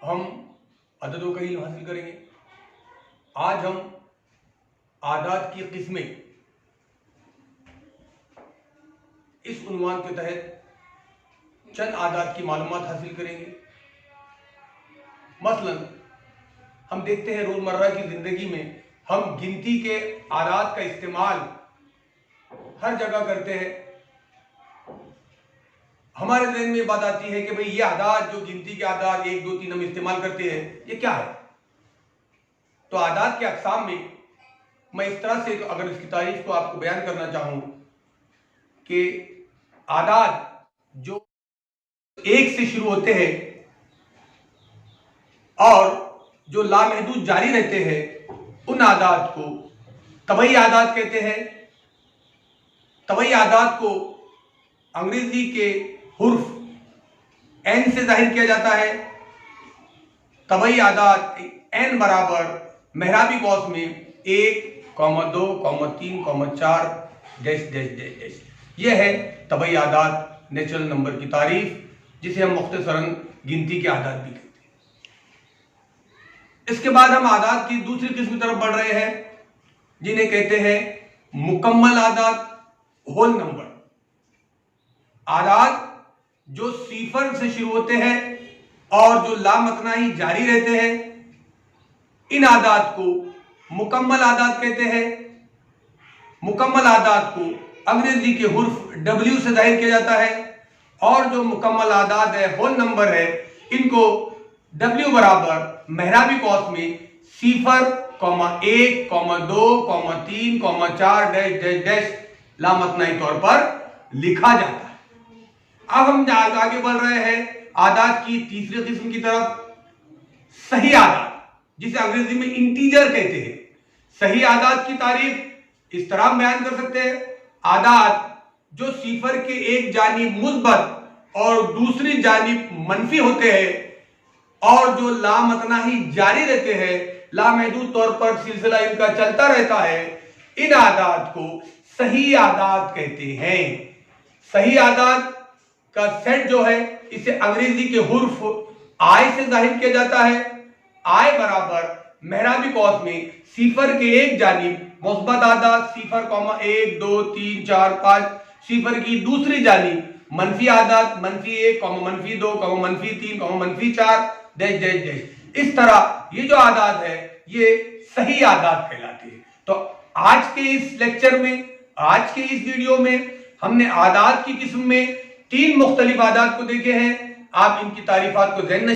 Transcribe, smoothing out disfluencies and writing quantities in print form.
हम अददों का इल्म हासिल करेंगे। आज हम आदाद की किस्में इस उन्वान के तहत चंद आदाद की मालूमात हासिल करेंगे। मसलन हम देखते हैं रोजमर्रा की जिंदगी में हम गिनती के आदाद का इस्तेमाल हर जगह करते हैं। हमारे ज़हन में बात आती है कि भाई ये आदाद, जो गिनती के आदाद 1 2 3 हम इस्तेमाल करते हैं, ये क्या है। तो आदाद के अक़साम में मैं इस तरह से अगर इसकी तारीफ को आपको बयान करना चाहूँ कि आदाद जो 1 से शुरू होते हैं और जो लामहदूद जारी रहते हैं, उन आदाद को तबई आदाद कहते हैं। तबई आदाद को अंग्रेजी के हुर्फ एन से जाहिर किया जाता है। तबई आदाद एन बराबर मेहराबी कौस में 1, 2, 3, 4 डैश डैश डैश डैश। यह है तबई आदाद, नेचुरल नंबर की तारीफ, जिसे हम मुख्तसरन गिनती के आदाद भी कहते हैं। इसके बाद हम आदाद की दूसरी किस्म की तरफ बढ़ रहे हैं, जिन्हें कहते हैं मुकम्मल आदाद, होल नंबर। आदाद जो सिफर से शुरू होते हैं और जो लामतनाही जारी रहते हैं, इन आदाद को मुकम्मल आदाद कहते हैं। मुकम्मल आदाद को अंग्रेजी के हुर्फ W से जाहिर किया जाता है और जो मुकम्मल आदाद है, होल नंबर है, इनको W बराबर मेहराबी कौस में 0, 1, 2, 3, 4 डैश डैश डैश लामतनाही तौर पर लिखा जाता है। अब हम आगे बढ़ रहे हैं आदाद की तीसरी किस्म की तरफ, सही आदाद, जिसे अंग्रेजी में इंटीजर कहते हैं। सही आदाद की तारीफ इस तरह बयान कर सकते हैं, आदाद जो सिफर के एक जानिब मुस्बत और दूसरी जानिब मनफी होते हैं और जो लामतनाही जारी रहते हैं, लामहदूद तौर पर सिलसिला इनका चलता रहता है, इन आदाद को सही आदाद कहते हैं। सही आदाद का सेट जो है, इसे अंग्रेजी के हुर्फ आई से जाहिर किया जाता है। आई बराबर मेहराबी कौस में सिफर के एक जानिब मुस्बत आदाद 0, 1, 2, 3, 4, 5, सिफर की दूसरी जानिब मनफी आदाद -1, -2, -3, -4 डैश डैश डैश। इस तरह ये जो आदाद है, ये सही आदाद कहलाती है। तो आज के इस लेक्चर में, आज के इस वीडियो में हमने आदाद की किस्म में 3 मुख्तलिफ आदाद को देखे हैं। आप इनकी तारीफात को ज़हन